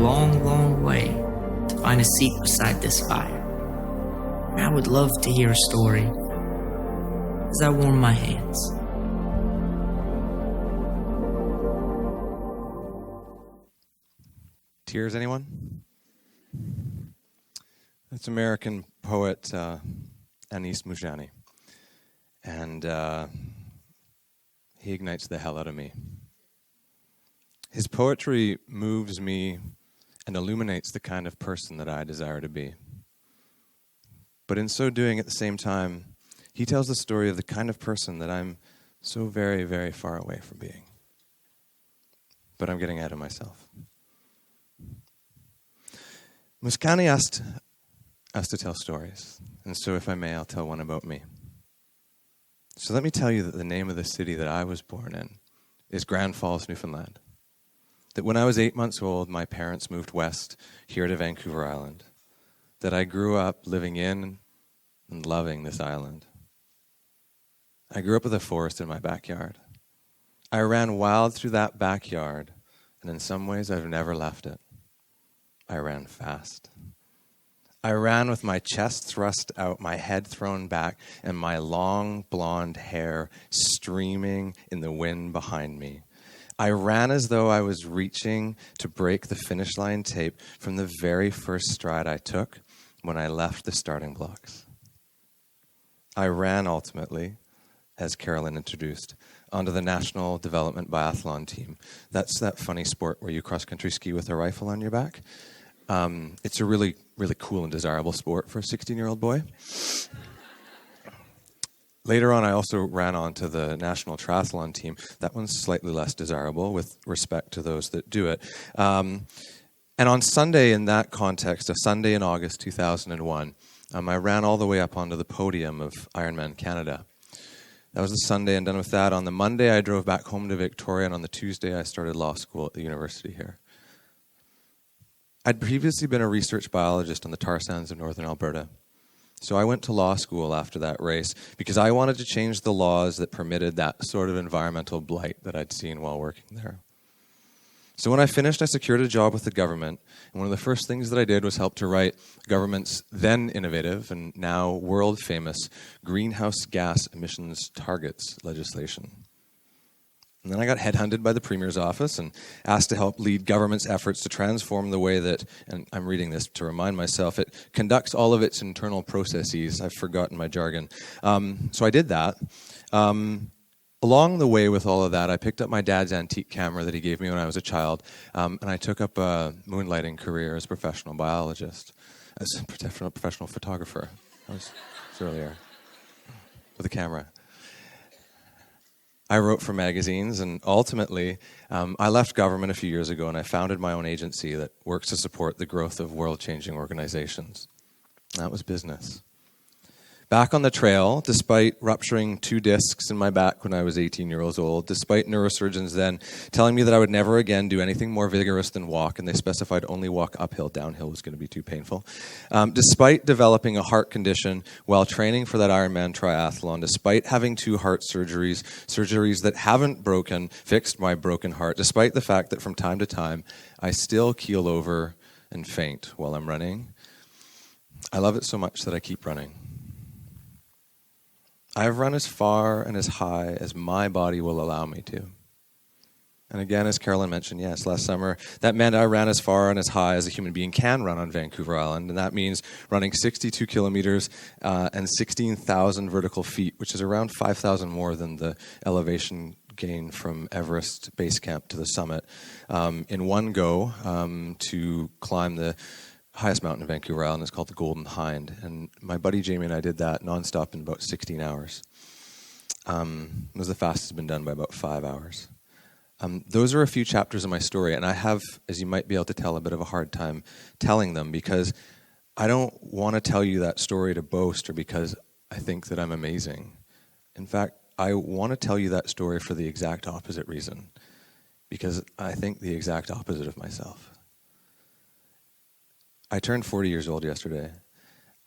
long, long way to find a seat beside this fire. And I would love to hear a story as I warm my hands. Tears, anyone? It's American poet Anis Moujani. And he ignites the hell out of me. His poetry moves me and illuminates the kind of person that I desire to be. But in so doing, at the same time, he tells the story of the kind of person that I'm so very, very far away from being. But I'm getting ahead of myself. Moujani asked us to tell stories, and so if I may, I'll tell one about me. So let me tell you that the name of the city that I was born in is Grand Falls, Newfoundland. That when I was 8 months old, my parents moved west here to Vancouver Island. That I grew up living in and loving this island. I grew up with a forest in my backyard. I ran wild through that backyard, and in some ways I've never left it. I ran fast. I ran with my chest thrust out, my head thrown back, and my long blonde hair streaming in the wind behind me. I ran as though I was reaching to break the finish line tape from the very first stride I took when I left the starting blocks. I ran ultimately, as Carolyn introduced, onto the National Development Biathlon team. That's that funny sport where you cross-country ski with a rifle on your back. It's a really, really cool and desirable sport for a 16-year-old boy. Later on, I also ran onto the National Triathlon team. That one's slightly less desirable with respect to those that do it. And on Sunday in that context, a Sunday in August 2001, I ran all the way up onto the podium of Ironman Canada. That was the Sunday, and done with that. On the Monday, I drove back home to Victoria, and on the Tuesday, I started law school at the university here. I'd previously been a research biologist on the tar sands of northern Alberta. So I went to law school after that race because I wanted to change the laws that permitted that sort of environmental blight that I'd seen while working there. So when I finished, I secured a job with the government, and one of the first things that I did was help to write the government's then innovative and now world-famous greenhouse gas emissions targets legislation. And then I got headhunted by the Premier's office and asked to help lead government's efforts to transform the way that, and I'm reading this to remind myself, it conducts all of its internal processes. I've forgotten my jargon. So I did that. Along the way with all of that, I picked up my dad's antique camera that he gave me when I was a child, and I took up a moonlighting career as a professional biologist, as a professional photographer. That was earlier, with a camera. I wrote for magazines, and ultimately, I left government a few years ago, and I founded my own agency that works to support the growth of world-changing organizations. That was business. Back on the trail, despite rupturing 2 discs in my back when I was 18 years old, despite neurosurgeons then telling me that I would never again do anything more vigorous than walk, and they specified only walk uphill, downhill was going to be too painful, despite developing a heart condition while training for that Ironman triathlon, despite having 2 heart surgeries that haven't fixed my broken heart, despite the fact that from time to time I still keel over and faint while I'm running, I love it so much that I keep running. I've run as far and as high as my body will allow me to. And again, as Carolyn mentioned, yes, last summer, that meant I ran as far and as high as a human being can run on Vancouver Island, and that means running 62 kilometers and 16,000 vertical feet, which is around 5,000 more than the elevation gain from Everest Base Camp to the summit, in one go to climb the highest mountain in Vancouver Island. Is called the Golden Hind, and my buddy Jamie and I did that nonstop in about 16 hours. It was the fastest it's been done by about 5 hours. Those are a few chapters of my story, and I have, as you might be able to tell, a bit of a hard time telling them because I don't want to tell you that story to boast or because I think that I'm amazing. In fact, I want to tell you that story for the exact opposite reason, because I think the exact opposite of myself. I turned 40 years old yesterday.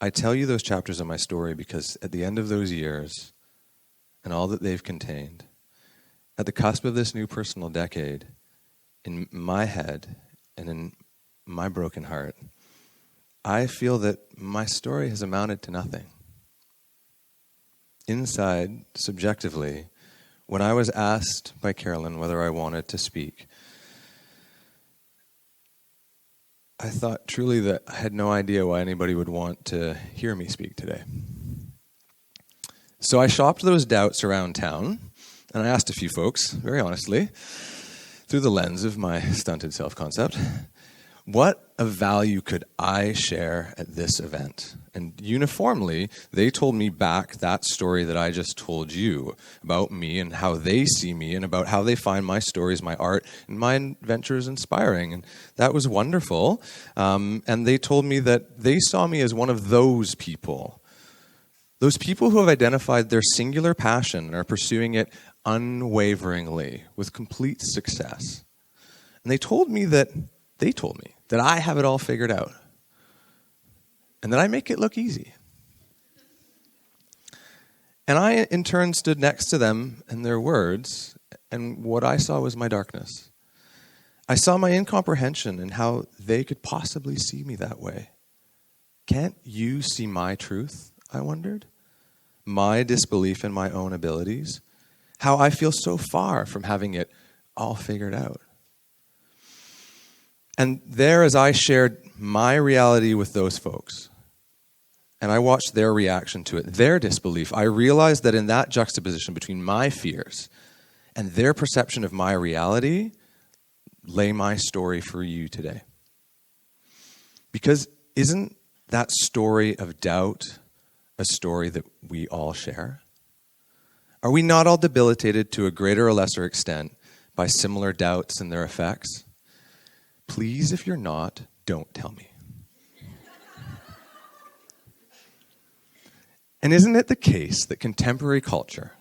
I tell you those chapters of my story because at the end of those years and all that they've contained, at the cusp of this new personal decade, in my head and in my broken heart, I feel that my story has amounted to nothing. Inside, subjectively, when I was asked by Carolyn whether I wanted to speak, I thought truly that I had no idea why anybody would want to hear me speak today. So I shopped those doubts around town, and I asked a few folks, very honestly, through the lens of my stunted self-concept, what of value could I share at this event? And uniformly, they told me back that story that I just told you about me and how they see me and about how they find my stories, my art, and my adventures inspiring. And that was wonderful. And they told me that they saw me as one of those people who have identified their singular passion and are pursuing it unwaveringly with complete success. And they told me that I have it all figured out and that I make it look easy. And I, in turn, stood next to them and their words, and what I saw was my darkness. I saw my incomprehension and how they could possibly see me that way. Can't you see my truth, I wondered? My disbelief in my own abilities? How I feel so far from having it all figured out. And there, as I shared my reality with those folks, and I watched their reaction to it, their disbelief, I realized that in that juxtaposition between my fears and their perception of my reality lay my story for you today. Because isn't that story of doubt a story that we all share? Are we not all debilitated to a greater or lesser extent by similar doubts and their effects? Please, if you're not, don't tell me. And isn't it the case that contemporary culture,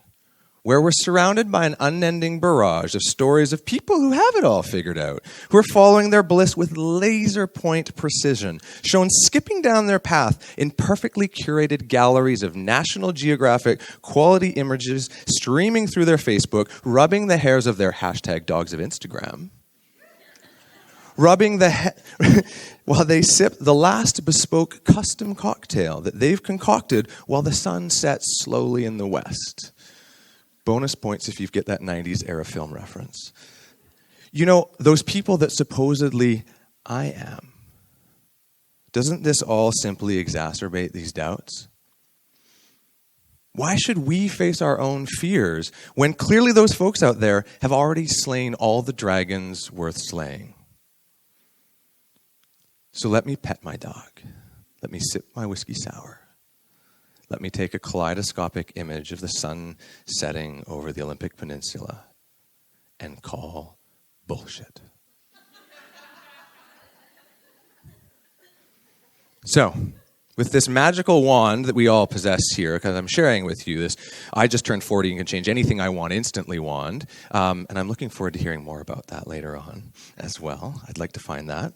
where we're surrounded by an unending barrage of stories of people who have it all figured out, who are following their bliss with laser point precision, shown skipping down their path in perfectly curated galleries of National Geographic quality images streaming through their Facebook, rubbing the hairs of their hashtag dogs of Instagram, while they sip the last bespoke custom cocktail that they've concocted while the sun sets slowly in the west. Bonus points if you get that 90s era film reference. You know, those people that supposedly I am. Doesn't this all simply exacerbate these doubts? Why should we face our own fears when clearly those folks out there have already slain all the dragons worth slaying? So let me pet my dog. Let me sip my whiskey sour. Let me take a kaleidoscopic image of the sun setting over the Olympic Peninsula and call bullshit. So, with this magical wand that we all possess here, because I'm sharing with you this, I just turned 40 and can change anything I want instantly wand, and I'm looking forward to hearing more about that later on as well. I'd like to find that.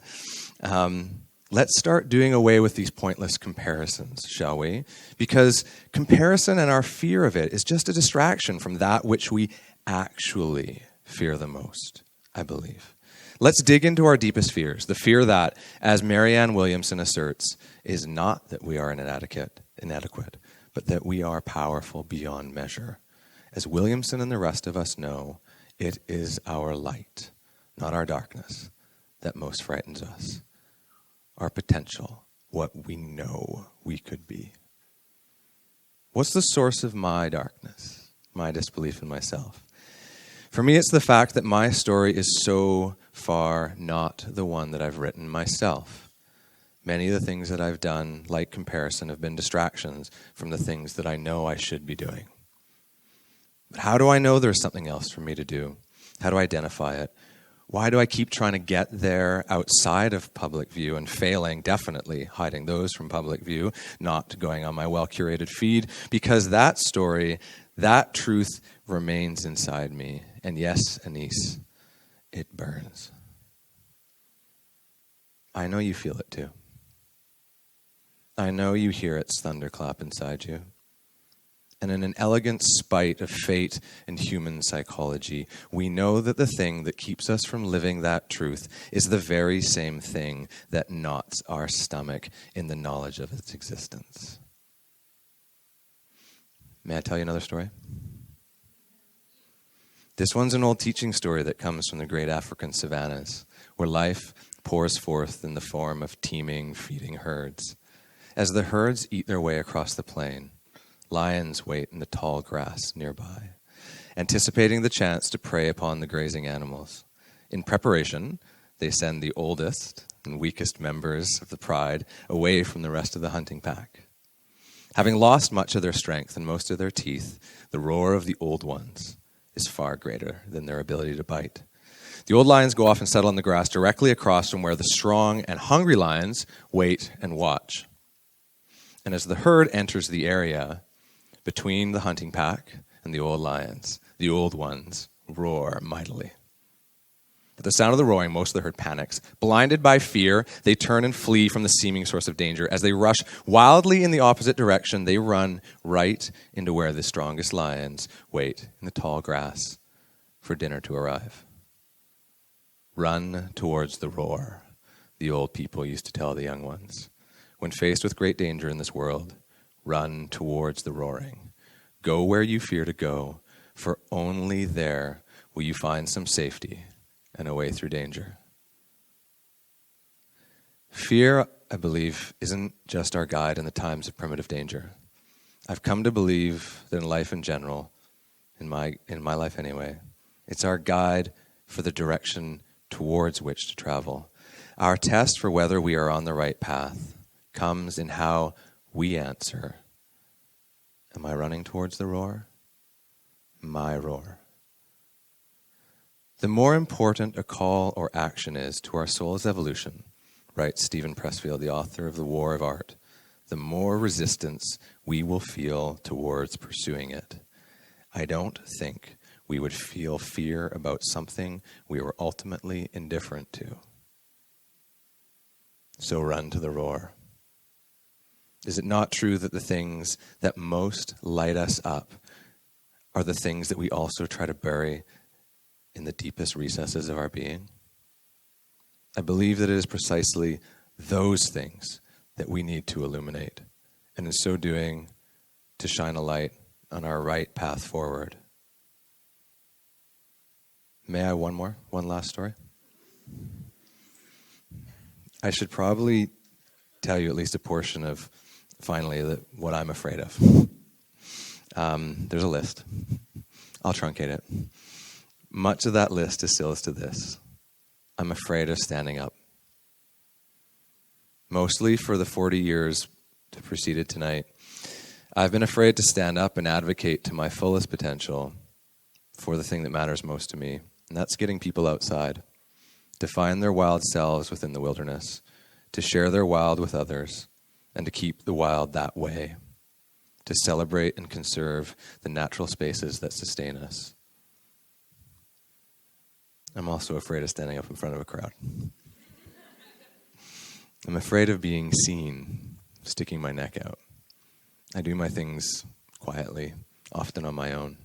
Let's start doing away with these pointless comparisons, shall we? Because comparison and our fear of it is just a distraction from that which we actually fear the most, I believe. Let's dig into our deepest fears, the fear that, as Marianne Williamson asserts, is not that we are inadequate, but that we are powerful beyond measure. As Williamson and the rest of us know, it is our light, not our darkness, that most frightens us. Our potential, what we know we could be. What's the source of my darkness, my disbelief in myself? For me, it's the fact that my story is so far not the one that I've written myself. Many of the things that I've done, like comparison, have been distractions from the things that I know I should be doing. But how do I know there's something else for me to do? How do I identify it? Why do I keep trying to get there outside of public view and failing, definitely hiding those from public view, not going on my well-curated feed? Because that story, that truth remains inside me. And yes, Anise, it burns. I know you feel it too. I know you hear its thunderclap inside you. And in an elegant spite of fate and human psychology, we know that the thing that keeps us from living that truth is the very same thing that knots our stomach in the knowledge of its existence. May I tell you another story? This one's an old teaching story that comes from the great African savannas, where life pours forth in the form of teeming, feeding herds. As the herds eat their way across the plain, lions wait in the tall grass nearby, anticipating the chance to prey upon the grazing animals. In preparation, they send the oldest and weakest members of the pride away from the rest of the hunting pack. Having lost much of their strength and most of their teeth, the roar of the old ones is far greater than their ability to bite. The old lions go off and settle on the grass directly across from where the strong and hungry lions wait and watch. And as the herd enters the area between the hunting pack and the old lions, the old ones roar mightily. At the sound of the roaring, most of the herd panics. Blinded by fear, they turn and flee from the seeming source of danger. As they rush wildly in the opposite direction, they run right into where the strongest lions wait in the tall grass for dinner to arrive. Run towards the roar, the old people used to tell the young ones. When faced with great danger in this world, run towards the roaring. Go where you fear to go, for only there will you find some safety and a way through danger. Fear, I believe, isn't just our guide in the times of primitive danger. I've come to believe that in life in general, in my life anyway, it's our guide for the direction towards which to travel. Our test for whether we are on the right path comes in how we answer. Am I running towards the roar? My roar. The more important a call or action is to our soul's evolution, writes Stephen Pressfield, the author of The War of Art, the more resistance we will feel towards pursuing it. I don't think we would feel fear about something we were ultimately indifferent to. So run to the roar. Is it not true that the things that most light us up are the things that we also try to bury in the deepest recesses of our being? I believe that it is precisely those things that we need to illuminate, and in so doing, to shine a light on our right path forward. May I one last story? I should probably tell you at least a portion of, finally, what I'm afraid of. There's a list. I'll truncate it. Much of that list distills to this: I'm afraid of standing up. Mostly for the 40 years that preceded tonight, I've been afraid to stand up and advocate to my fullest potential for the thing that matters most to me, and that's getting people outside, to find their wild selves within the wilderness, to share their wild with others, and to keep the wild that way, to celebrate and conserve the natural spaces that sustain us. I'm also afraid of standing up in front of a crowd. I'm afraid of being seen, sticking my neck out. I do my things quietly, often on my own.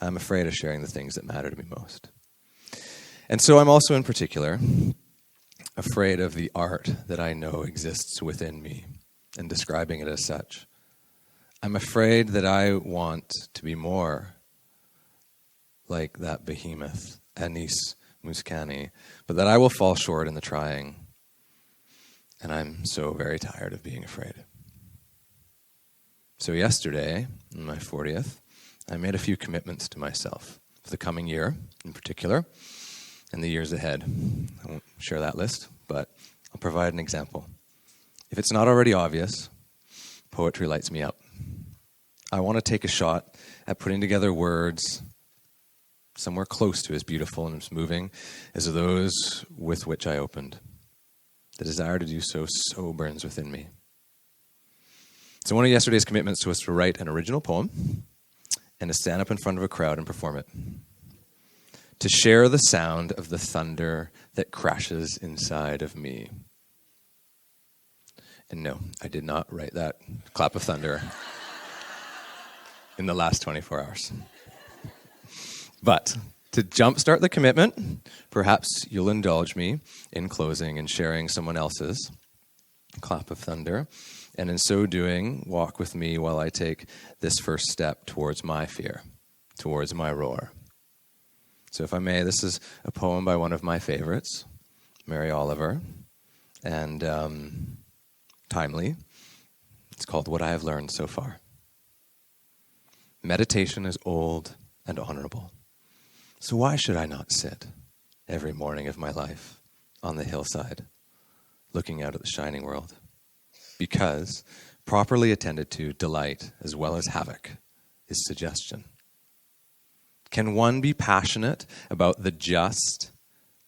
I'm afraid of sharing the things that matter to me most. And so I'm also in particular afraid of the art that I know exists within me and describing it as such. I'm afraid that I want to be more like that behemoth, Anis Muscani, but that I will fall short in the trying. And I'm so very tired of being afraid. So yesterday, on my 40th, I made a few commitments to myself for the coming year in particular, and the years ahead. I won't share that list, but I'll provide an example. If it's not already obvious, poetry lights me up. I want to take a shot at putting together words somewhere close to as beautiful and as moving as those with which I opened. The desire to do so burns within me. So one of yesterday's commitments was to write an original poem and to stand up in front of a crowd and perform it. To share the sound of the thunder that crashes inside of me. And no, I did not write that clap of thunder in the last 24 hours. But to jumpstart the commitment, perhaps you'll indulge me in closing and sharing someone else's clap of thunder, and in so doing, walk with me while I take this first step towards my fear, towards my roar. So if I may, this is a poem by one of my favorites, Mary Oliver, and timely. It's called What I Have Learned So Far. Meditation is old and honorable. So why should I not sit every morning of my life on the hillside, looking out at the shining world? Because, properly attended to, delight as well as havoc is suggestion. Can one be passionate about the just,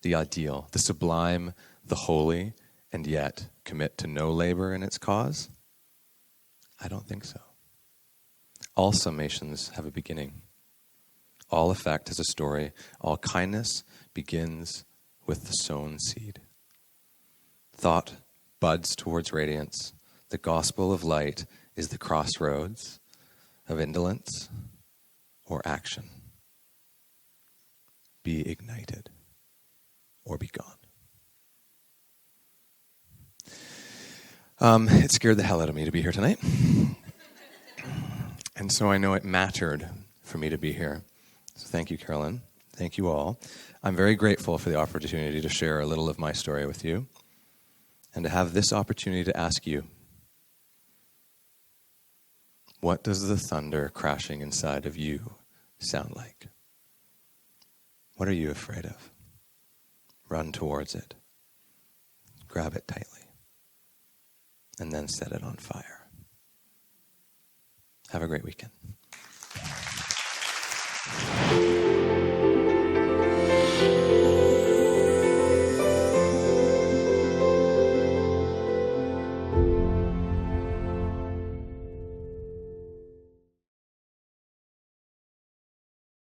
the ideal, the sublime, the holy, and yet commit to no labor in its cause? I don't think so. All summations have a beginning. All effect has a story. All kindness begins with the sown seed. Thought buds towards radiance. The gospel of light is the crossroads of indolence or action. Be ignited or be gone. It scared the hell out of me to be here tonight. And so I know it mattered for me to be here. So thank you, Carolyn. Thank you all. I'm very grateful for the opportunity to share a little of my story with you and to have this opportunity to ask you, what does the thunder crashing inside of you sound like? What are you afraid of? Run towards it. Grab it tightly. And then set it on fire. Have a great weekend.